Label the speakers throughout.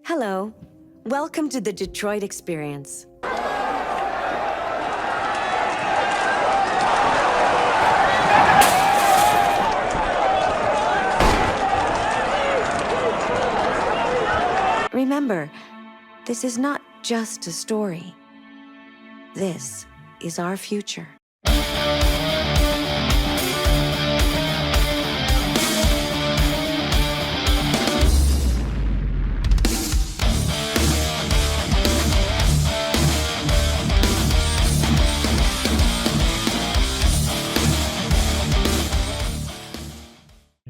Speaker 1: Hello. Welcome to the Detroit Experience. Remember, this is not just a story. This is our future.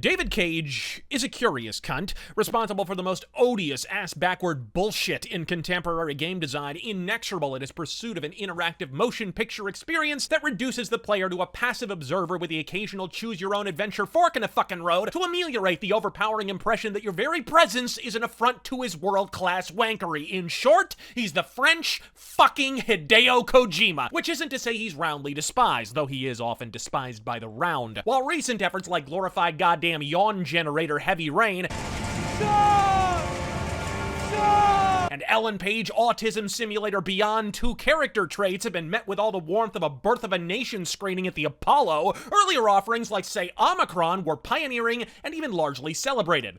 Speaker 2: David Cage is a curious cunt, responsible for the most odious ass-backward bullshit in contemporary game design, inexorable in his pursuit of an interactive motion picture experience that reduces the player to a passive observer with the occasional choose-your-own-adventure fork in the fucking road to ameliorate the overpowering impression that your very presence is an affront to his world-class wankery. In short, he's the French fucking Hideo Kojima, which isn't to say he's roundly despised, though he is often despised by the round. While recent efforts like glorified goddamn yawn generator Heavy Rain and Ellen Page Autism Simulator Beyond 2 character traits have been met with all the warmth of a Birth of a Nation screening at the Apollo, earlier offerings like, say, Omicron were pioneering and even largely celebrated.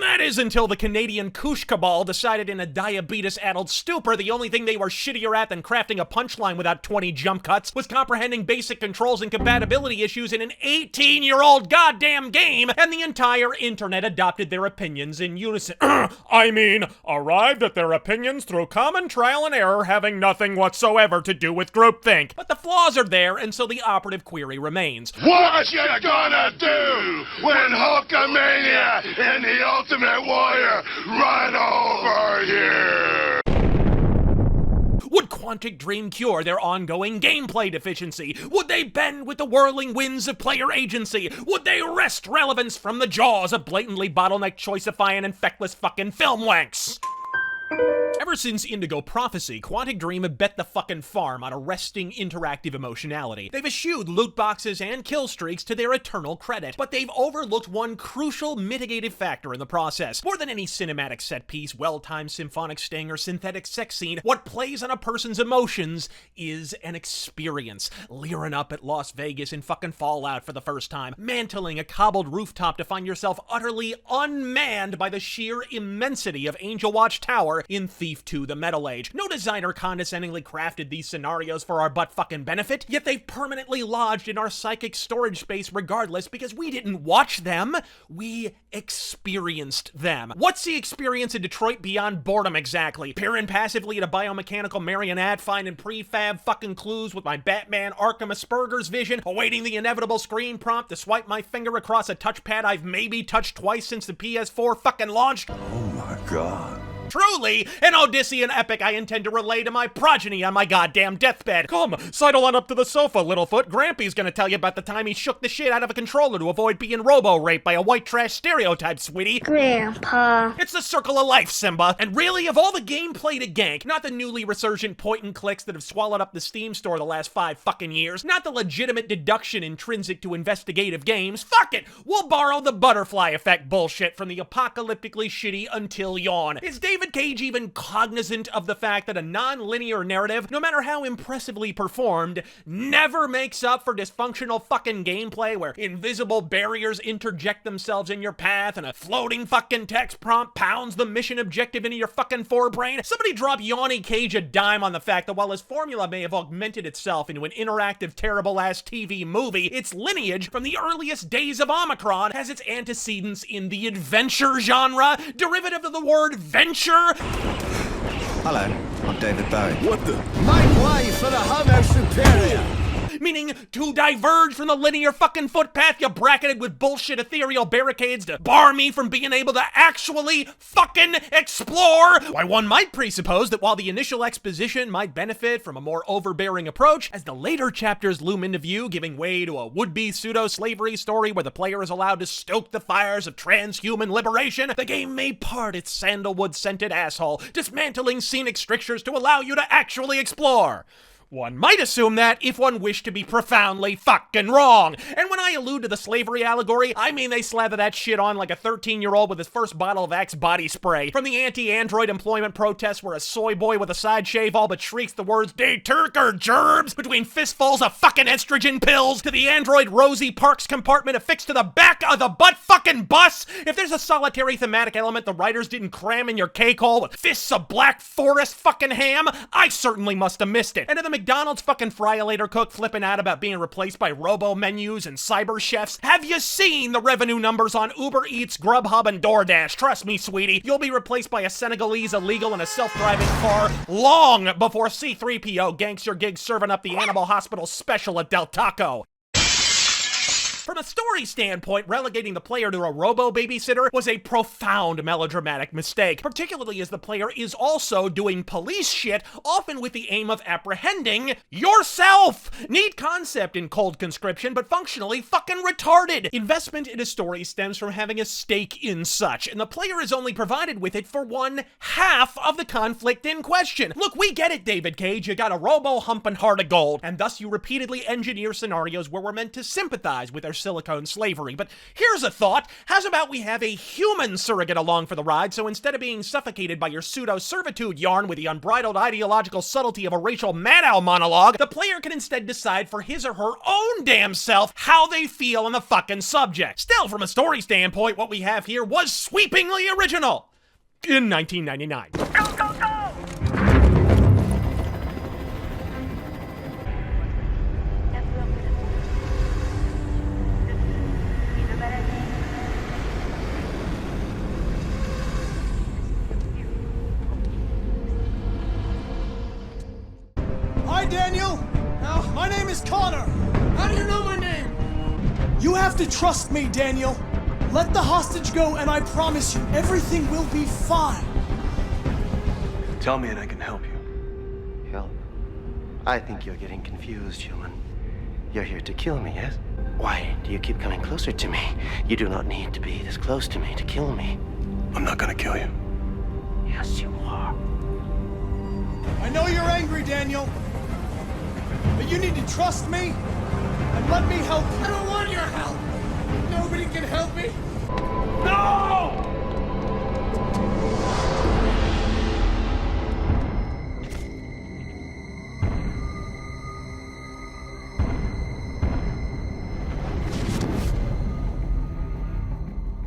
Speaker 2: That is until the Canadian Koosh Cabal decided in a diabetes-addled stupor the only thing they were shittier at than crafting a punchline without 20 jump cuts was comprehending basic controls and compatibility issues in an 18-year-old goddamn game, and the entire internet adopted their opinions in unison. Arrived at their opinions through common trial and error having nothing whatsoever to do with groupthink. But the flaws are there, and so the operative query remains.
Speaker 3: What you gonna do when Hulkamania and the Ultimate Warrior run over here?
Speaker 2: Would Quantic Dream cure their ongoing gameplay deficiency? Would they bend with the whirling winds of player agency? Would they wrest relevance from the jaws of blatantly bottleneck choicifying and feckless fucking film wanks? Ever since Indigo Prophecy, Quantic Dream have bet the fucking farm on arresting interactive emotionality. They've eschewed loot boxes and kill streaks to their eternal credit, but they've overlooked one crucial mitigative factor in the process. More than any cinematic set piece, well-timed symphonic sting, or synthetic sex scene, what plays on a person's emotions is an experience. Leering up at Las Vegas in fucking Fallout for the first time, mantling a cobbled rooftop to find yourself utterly unmanned by the sheer immensity of Angel Watch Tower in Thief 2: The Metal Age. No designer condescendingly crafted these scenarios for our butt-fucking benefit, yet they've permanently lodged in our psychic storage space regardless because we didn't watch them, we experienced them. What's the experience in Detroit beyond boredom exactly? Peering passively at a biomechanical marionette, finding prefab fucking clues with my Batman Arkham Asperger's vision, awaiting the inevitable screen prompt to swipe my finger across a touchpad I've maybe touched twice since the PS4 fucking launched?
Speaker 3: Oh my god.
Speaker 2: Truly, an Odyssean epic I intend to relay to my progeny on my goddamn deathbed. Come, sidle on up to the sofa, Littlefoot. Grampy's gonna tell you about the time he shook the shit out of a controller to avoid being robo-raped by a white trash stereotype, sweetie.
Speaker 4: Grandpa.
Speaker 2: It's the circle of life, Simba. And really, of all the gameplay to gank, not the newly resurgent point-and-clicks that have swallowed up the Steam store the last 5 fucking years, not the legitimate deduction intrinsic to investigative games, fuck it! We'll borrow the butterfly effect bullshit from the apocalyptically shitty Until Yawn. Is David Cage even cognizant of the fact that a non-linear narrative, no matter how impressively performed, never makes up for dysfunctional fucking gameplay where invisible barriers interject themselves in your path and a floating fucking text prompt pounds the mission objective into your fucking forebrain? Somebody drop Yawny Cage a dime on the fact that while his formula may have augmented itself into an interactive terrible-ass TV movie, its lineage from the earliest days of Omicron has its antecedents in the adventure genre, derivative of the word venture.
Speaker 5: Hello, I'm David Bowie.
Speaker 3: What the? Make way for the Homo Superior!
Speaker 2: Meaning to diverge from the linear fucking footpath you bracketed with bullshit ethereal barricades to bar me from being able to actually fucking explore. Why, one might presuppose that while the initial exposition might benefit from a more overbearing approach, as the later chapters loom into view, giving way to a would-be pseudo-slavery story where the player is allowed to stoke the fires of transhuman liberation, the game may part its sandalwood-scented asshole, dismantling scenic strictures to allow you to actually explore. One might assume that if one wished to be profoundly fucking wrong. And when I allude to the slavery allegory, I mean they slather that shit on like a 13-year-old with his first bottle of Axe body spray. From the anti-android employment protests where a soy boy with a side shave all but shrieks the words "De Turker gerbs" between fistfuls of fucking estrogen pills, to the android Rosie Parks compartment affixed to the back of the butt-fucking bus. If there's a solitary thematic element the writers didn't cram in your cake hole with fists of black forest fucking ham, I certainly must have missed it. And to the McDonald's fucking fry-later cook flipping out about being replaced by robo-menus and cyber chefs, have you seen the revenue numbers on Uber Eats, Grubhub, and DoorDash? Trust me, sweetie, you'll be replaced by a Senegalese illegal in a self-driving car long before C-3PO ganks your gig serving up the Animal Hospital special at Del Taco. From a story standpoint, relegating the player to a robo-babysitter was a profound melodramatic mistake, particularly as the player is also doing police shit, often with the aim of apprehending yourself! Neat concept in cold conscription, but functionally fucking retarded! Investment in a story stems from having a stake in such, and the player is only provided with it for one half of the conflict in question. Look, we get it, David Cage, you got a robo-humping heart of gold, and thus you repeatedly engineer scenarios where we're meant to sympathize with their silicone slavery. But here's a thought. How's about we have a human surrogate along for the ride, so instead of being suffocated by your pseudo-servitude yarn with the unbridled ideological subtlety of a Rachel Maddow monologue, the player can instead decide for his or her own damn self how they feel on the fucking subject. Still, from a story standpoint, what we have here was sweepingly original in 1999.
Speaker 4: Go, go, go!
Speaker 6: Hi, Daniel. My name is Connor.
Speaker 7: How do you know my name?
Speaker 6: You have to trust me, Daniel. Let the hostage go, and I promise you, everything will be fine.
Speaker 7: Tell me and I can help you.
Speaker 8: Help? I think you're getting confused, human. You're here to kill me, yes? Why do you keep coming closer to me? You do not need to be this close to me to kill me.
Speaker 7: I'm not gonna kill you.
Speaker 8: Yes, you are.
Speaker 6: I know you're angry, Daniel. But you need to trust me and let me help you.
Speaker 7: I don't want your help! Nobody can help me! No!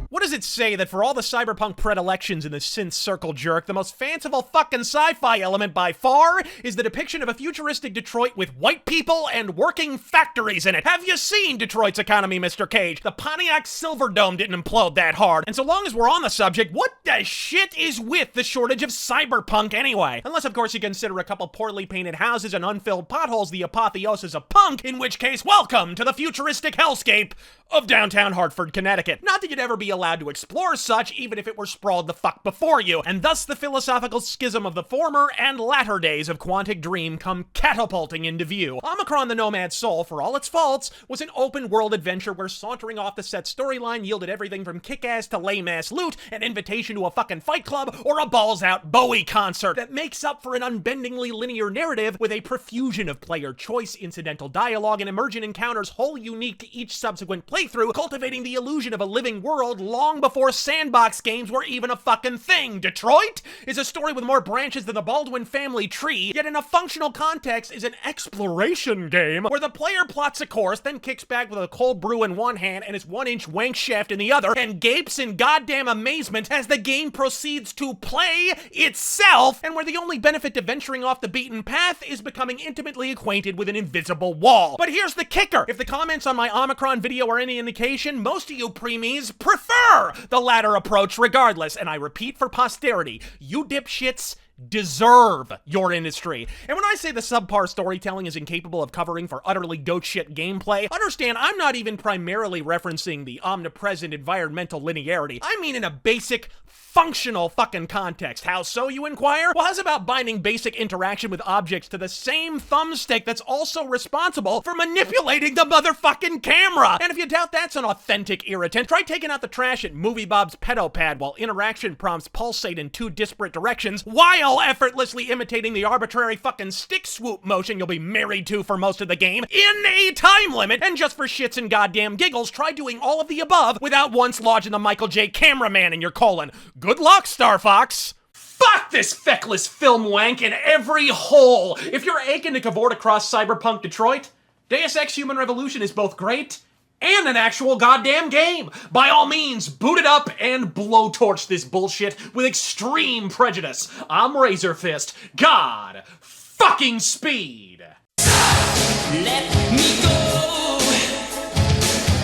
Speaker 2: What does it say that for all the cyberpunk predilections in the synth circle jerk, the most fanciful fucking sci-fi element by far is the depiction of a futuristic Detroit with white people and working factories in it? Have you seen Detroit's economy, Mr. Cage? The Pontiac Silverdome didn't implode that hard. And so long as we're on the subject, what the shit is with the shortage of cyberpunk anyway? Unless, of course, you consider a couple poorly painted houses and unfilled potholes the apotheosis of punk, in which case, welcome to the futuristic hellscape of downtown Hartford, Connecticut. Not that you'd ever be allowed to explore such, even if it were sprawled the fuck before you, and thus the philosophical schism of the former and latter days of Quantic Dream come catapulting into view. Omicron the Nomad Soul, for all its faults, was an open-world adventure where sauntering off the set storyline yielded everything from kick-ass to lame-ass loot, an invitation to a fucking fight club, or a balls-out Bowie concert that makes up for an unbendingly linear narrative with a profusion of player choice, incidental dialogue, and emergent encounters wholly unique to each subsequent playthrough, cultivating the illusion of a living world long before sandbox games were even a fucking thing. Detroit is a story with more branches than the Baldwin family tree, yet in a functional context is an exploration game where the player plots a course, then kicks back with a cold brew in one hand and his 1-inch wank shaft in the other, and gapes in goddamn amazement as the game proceeds to play itself, and where the only benefit to venturing off the beaten path is becoming intimately acquainted with an invisible wall. But here's the kicker. If the comments on my Omicron video are any indication, most of you preemies prefer the latter approach regardless, and I repeat for posterity, you dipshits deserve your industry. And when I say the subpar storytelling is incapable of covering for utterly goat shit gameplay, understand I'm not even primarily referencing the omnipresent environmental linearity. I mean in a basic, functional fucking context. How so, you inquire? Well, how's about binding basic interaction with objects to the same thumbstick that's also responsible for manipulating the motherfucking camera? And if you doubt that's an authentic irritant, try taking out the trash at Movie Bob's Pedopad while interaction prompts pulsate in two disparate directions while while effortlessly imitating the arbitrary fucking stick swoop motion you'll be married to for most of the game in a time limit, and just for shits and goddamn giggles, try doing all of the above without once lodging the Michael J. Cameraman in your colon. Good luck, Star Fox! Fuck this feckless film wank in every hole! If you're aching to cavort across cyberpunk Detroit, Deus Ex Human Revolution is both great and an actual goddamn game. By all means, boot it up and blowtorch this bullshit with extreme prejudice. I'm Razor Fist. God fucking speed.
Speaker 4: Let me go.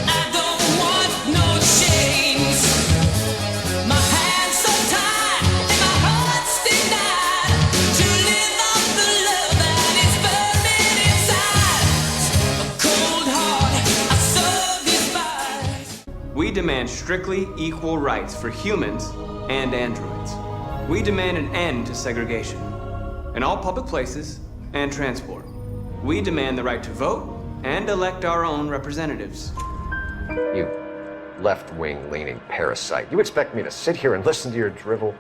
Speaker 4: I don't want no chains. My hands so tied and my heart's denied to live off the love that is burning inside. A cold heart I so despise.
Speaker 9: We demand strictly equal rights for humans and androids. We demand an end to segregation in all public places and transport. We demand the right to vote and elect our own representatives.
Speaker 10: You left-wing leaning parasite. You expect me to sit here and listen to your drivel?